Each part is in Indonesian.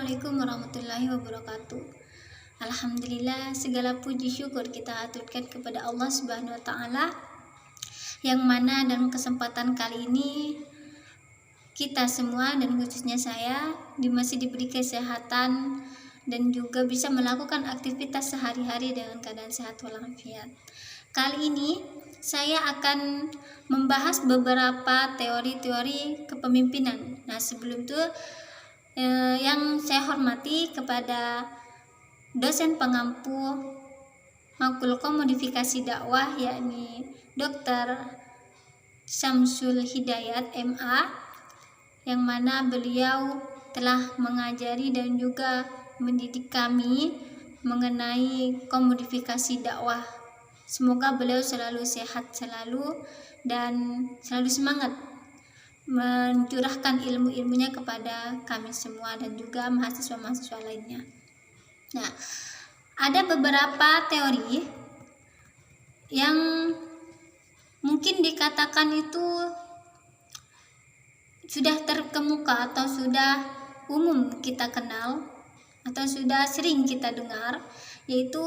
Assalamualaikum warahmatullahi wabarakatuh. Alhamdulillah, segala puji syukur kita aturkan kepada Allah Subhanahu wa taala, yang mana dalam kesempatan kali ini kita semua dan khususnya saya masih diberi kesehatan dan juga bisa melakukan aktivitas sehari-hari dengan keadaan sehat walafiat. Kali ini saya akan membahas beberapa teori-teori kepemimpinan. Nah, sebelum itu yang saya hormati kepada dosen pengampu Makulkom Modifikasi Dakwah, yakni Dr. Syamsul Hidayat MA, yang mana beliau telah mengajari dan juga mendidik kami mengenai komodifikasi dakwah. Semoga beliau selalu sehat selalu dan selalu semangat mencurahkan ilmu-ilmunya kepada kami semua dan juga mahasiswa-mahasiswa lainnya. Nah, ada beberapa teori yang mungkin dikatakan itu sudah terkemuka atau sudah umum kita kenal atau sudah sering kita dengar, yaitu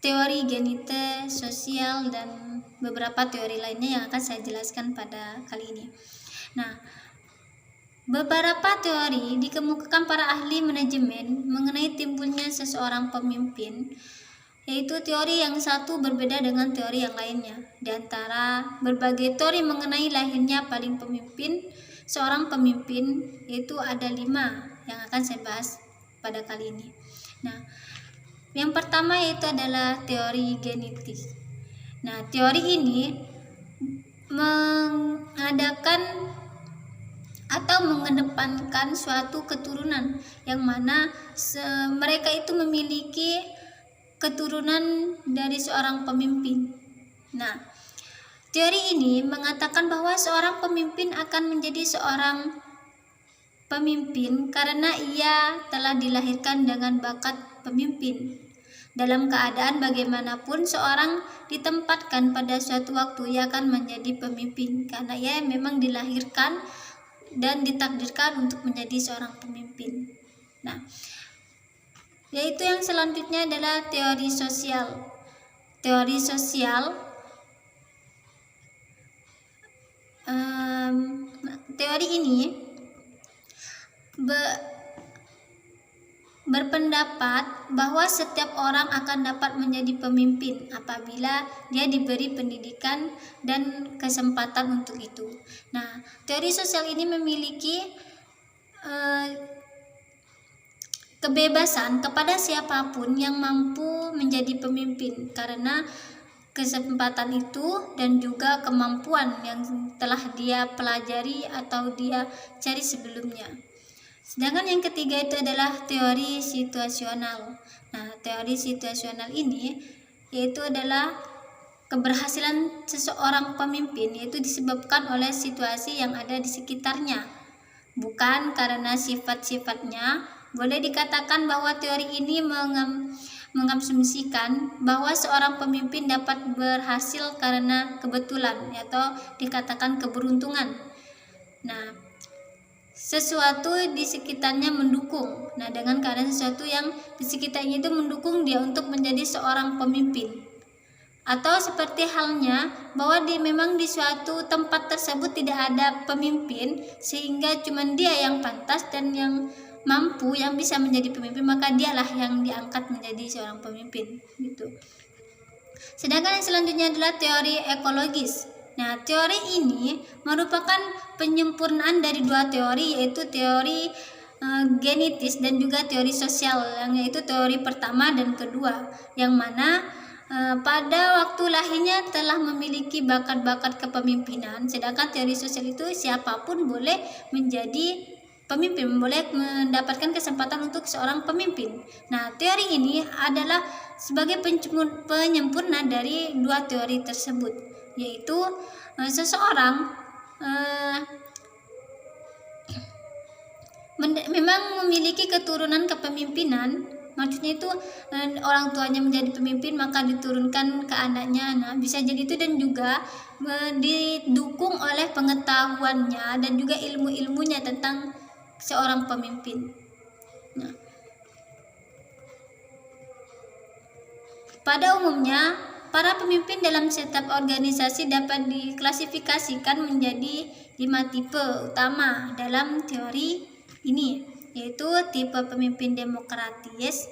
teori genite sosial dan beberapa teori lainnya yang akan saya jelaskan pada kali ini. Nah, beberapa teori dikemukakan para ahli manajemen mengenai timbulnya seseorang pemimpin, yaitu teori yang satu berbeda dengan teori yang lainnya. Di antara berbagai teori mengenai lahirnya seorang pemimpin, yaitu ada 5 yang akan saya bahas pada kali ini. Nah, yang pertama yaitu adalah teori genetis. Nah, teori ini mengadakan atau mengedepankan suatu keturunan yang mana mereka itu memiliki keturunan dari seorang pemimpin. Nah, teori ini mengatakan bahwa seorang pemimpin akan menjadi seorang pemimpin karena ia telah dilahirkan dengan bakat pemimpin. Dalam keadaan bagaimanapun seorang ditempatkan pada suatu waktu, ia akan menjadi pemimpin karena ia memang dilahirkan dan ditakdirkan untuk menjadi seorang pemimpin. Nah, yaitu yang selanjutnya adalah teori sosial. Teori sosial, teori ini berpendapat bahwa setiap orang akan dapat menjadi pemimpin apabila dia diberi pendidikan dan kesempatan untuk itu. Nah, teori sosial ini memiliki kebebasan kepada siapapun yang mampu menjadi pemimpin karena kesempatan itu dan juga kemampuan yang telah dia pelajari atau dia cari sebelumnya. Sedangkan yang ketiga itu adalah teori situasional. Nah, teori situasional ini yaitu adalah keberhasilan seseorang pemimpin yaitu disebabkan oleh situasi yang ada di sekitarnya, bukan karena sifat-sifatnya. Boleh dikatakan bahwa teori ini mengasumsikan bahwa seorang pemimpin dapat berhasil karena kebetulan atau dikatakan keberuntungan. Nah, sesuatu di sekitarnya mendukung. Nah, dengan keadaan sesuatu yang di sekitarnya itu mendukung dia untuk menjadi seorang pemimpin. Atau seperti halnya bahwa memang di suatu tempat tersebut tidak ada pemimpin sehingga cuma dia yang pantas dan yang mampu yang bisa menjadi pemimpin, maka dialah yang diangkat menjadi seorang pemimpin gitu. Sedangkan yang selanjutnya adalah teori ekologis. Nah, teori ini merupakan penyempurnaan dari 2 teori, yaitu teori genetis dan juga teori sosial, yang yaitu teori pertama dan kedua, yang mana pada waktu lahirnya telah memiliki bakat-bakat kepemimpinan. Sedangkan teori sosial itu siapapun boleh menjadi pemimpin, boleh mendapatkan kesempatan untuk seorang pemimpin. Nah, teori ini adalah sebagai penyempurna dari 2 teori tersebut, yaitu seseorang memang memiliki keturunan kepemimpinan. Maksudnya itu orang tuanya menjadi pemimpin maka diturunkan ke anaknya. Nah, bisa jadi itu dan juga didukung oleh pengetahuannya dan juga ilmu-ilmunya tentang seorang pemimpin. Nah, pada umumnya, para pemimpin dalam setiap organisasi dapat diklasifikasikan menjadi 5 tipe utama dalam teori ini, yaitu tipe pemimpin demokratis,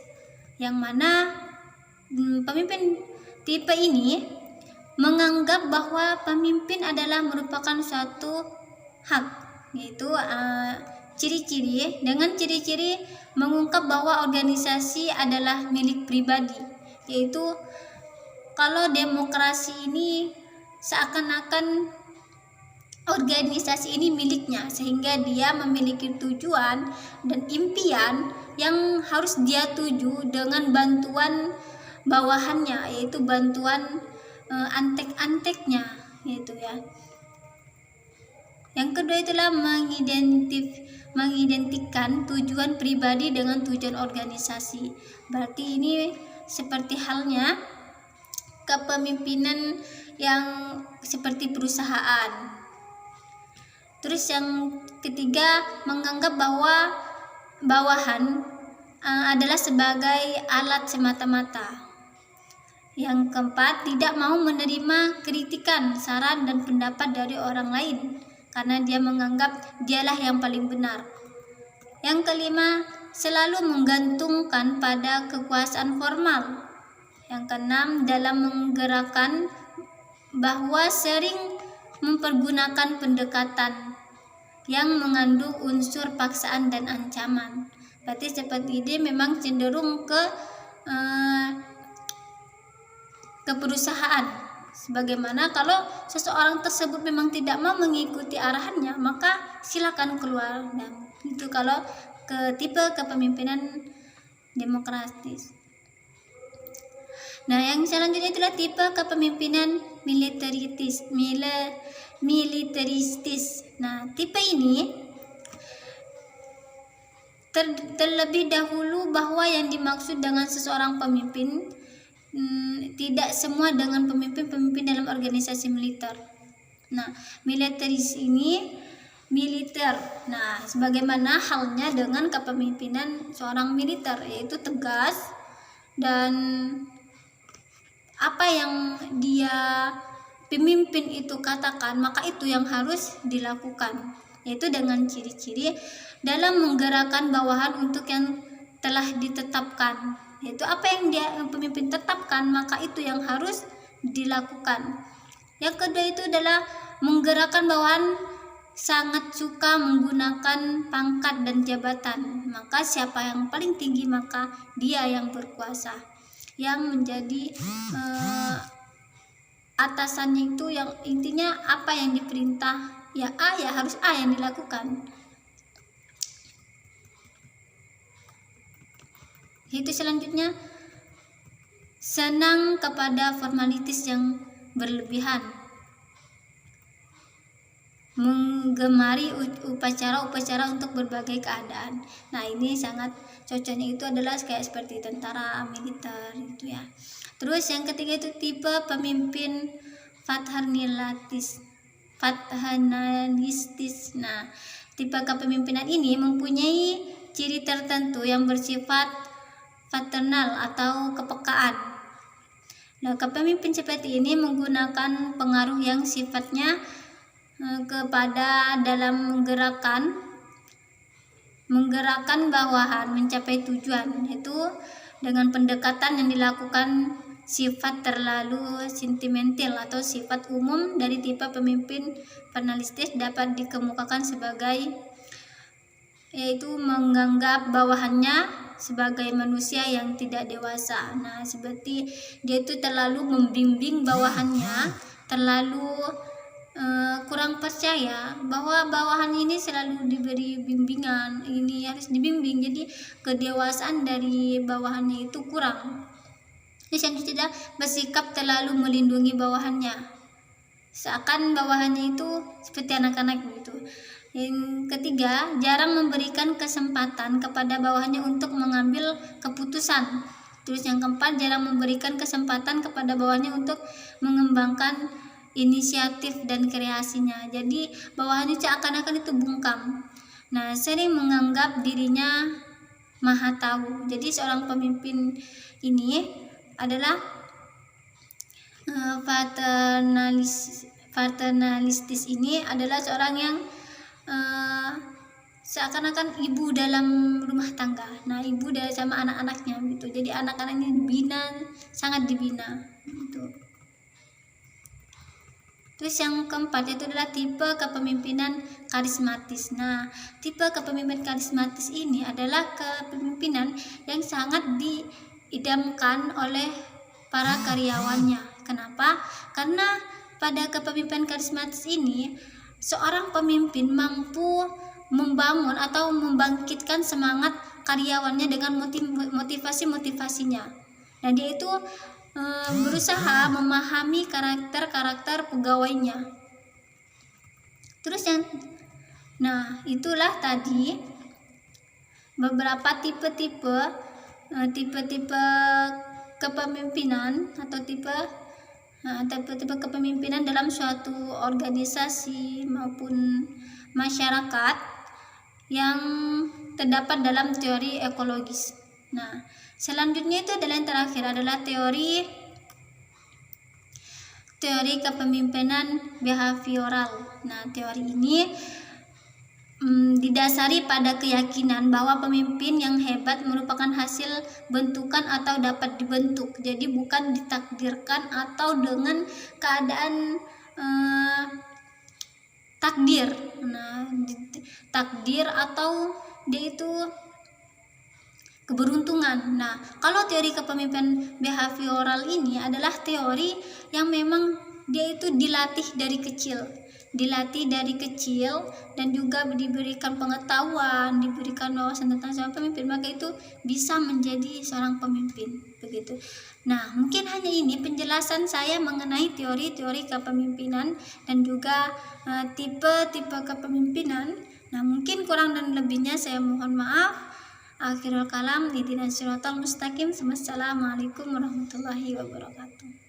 yang mana pemimpin tipe ini menganggap bahwa pemimpin adalah merupakan suatu hak, yaitu dengan ciri-ciri mengungkap bahwa organisasi adalah milik pribadi, yaitu kalau demokrasi ini seakan-akan organisasi ini miliknya, sehingga dia memiliki tujuan dan impian yang harus dia tuju dengan bantuan bawahannya, yaitu bantuan antek-anteknya, gitu ya. Yang kedua itulah mengidentikan tujuan pribadi dengan tujuan organisasi. Berarti ini seperti halnya kepemimpinan yang seperti perusahaan. Terus yang ketiga, menganggap bahwa bawahan adalah sebagai alat semata-mata. Yang keempat, tidak mau menerima kritikan, saran, dan pendapat dari orang lain karena dia menganggap dialah yang paling benar. Yang kelima, selalu menggantungkan pada kekuasaan formal. Yang keenam, dalam menggerakkan bahwa sering mempergunakan pendekatan yang mengandung unsur paksaan dan ancaman. Berarti seperti ini memang cenderung ke perusahaan. Sebagaimana kalau seseorang tersebut memang tidak mau mengikuti arahannya, maka silakan keluar. Dan itu kalau ke tipe kepemimpinan demokratis. Nah, yang selanjutnya itulah tipe kepemimpinan militeristis. Nah, tipe ini terlebih dahulu bahwa yang dimaksud dengan seseorang pemimpin tidak semua dengan pemimpin dalam organisasi militer. Nah, militeris ini militer. Nah, sebagaimana halnya dengan kepemimpinan seorang militer, yaitu tegas dan apa yang dia pemimpin itu katakan, maka itu yang harus dilakukan, yaitu dengan ciri-ciri dalam menggerakkan bawahan untuk yang telah ditetapkan, yaitu apa yang pemimpin tetapkan, maka itu yang harus dilakukan. Yang kedua itu adalah menggerakkan bawahan sangat suka menggunakan pangkat dan jabatan, maka siapa yang paling tinggi maka dia yang berkuasa, yang menjadi atasannya itu yang intinya apa yang diperintah ya A, ya harus A yang dilakukan. Itu selanjutnya, senang kepada formalitas yang berlebihan, menggemari upacara-upacara untuk berbagai keadaan. Nah, ini sangat cocoknya itu adalah kayak seperti tentara militer gitu ya. Terus yang ketiga itu tipe pemimpin paternalistis. Nah, tipe kepemimpinan ini mempunyai ciri tertentu yang bersifat paternal atau kepekaan. Nah, kepemimpin seperti ini menggunakan pengaruh yang sifatnya kepada dalam menggerakkan bawahan mencapai tujuan, yaitu dengan pendekatan yang dilakukan sifat terlalu sentimental atau sifat umum dari tipe pemimpin paternalistis dapat dikemukakan sebagai, yaitu menganggap bawahannya sebagai manusia yang tidak dewasa. Nah, seperti dia itu terlalu membimbing bawahannya, terlalu kurang percaya bahwa bawahan ini selalu diberi bimbingan, ini harus dibimbing, jadi kedewasaan dari bawahannya itu kurang. Yang tidak bersikap terlalu melindungi bawahannya, seakan bawahannya itu seperti anak-anak gitu. Yang ketiga, jarang memberikan kesempatan kepada bawahannya untuk mengambil keputusan. Terus yang keempat, jarang memberikan kesempatan kepada bawahannya untuk mengembangkan inisiatif dan kreasinya. Jadi bawahannya seakan-akan itu bungkam. Nah, sering menganggap dirinya maha tahu. Jadi seorang pemimpin ini adalah paternalistis ini adalah seorang yang seakan-akan ibu dalam rumah tangga. Nah, ibu dari sama anak-anaknya gitu. Jadi anak-anaknya dibina, sangat dibina gitu. Terus yang keempat itu adalah tipe kepemimpinan karismatis. Nah, tipe kepemimpinan karismatis ini adalah kepemimpinan yang sangat diidamkan oleh para karyawannya. Kenapa? Karena pada kepemimpinan karismatis ini, seorang pemimpin mampu membangun atau membangkitkan semangat karyawannya dengan motivasi-motivasinya. Dan dia itu berusaha memahami karakter-karakter pegawainya. Terus itulah tadi beberapa tipe-tipe kepemimpinan atau tipe-tipe kepemimpinan dalam suatu organisasi maupun masyarakat yang terdapat dalam teori ekologis. Nah, selanjutnya itu adalah yang terakhir adalah teori kepemimpinan behavioral. Nah, teori ini didasari pada keyakinan bahwa pemimpin yang hebat merupakan hasil bentukan atau dapat dibentuk. Jadi bukan ditakdirkan atau dengan keadaan takdir. Nah, takdir atau dia itu keberuntungan. Nah, kalau teori kepemimpinan behavioral ini adalah teori yang memang dia itu dilatih dari kecil dan juga diberikan pengetahuan, diberikan wawasan tentang seorang pemimpin, maka itu bisa menjadi seorang pemimpin begitu. Nah, mungkin hanya ini penjelasan saya mengenai teori-teori kepemimpinan dan juga tipe-tipe kepemimpinan. Nah, mungkin kurang dan lebihnya saya mohon maaf. Akhirul kalam, ihdinas siratal mustaqim. Wassalamualaikum warahmatullahi wabarakatuh.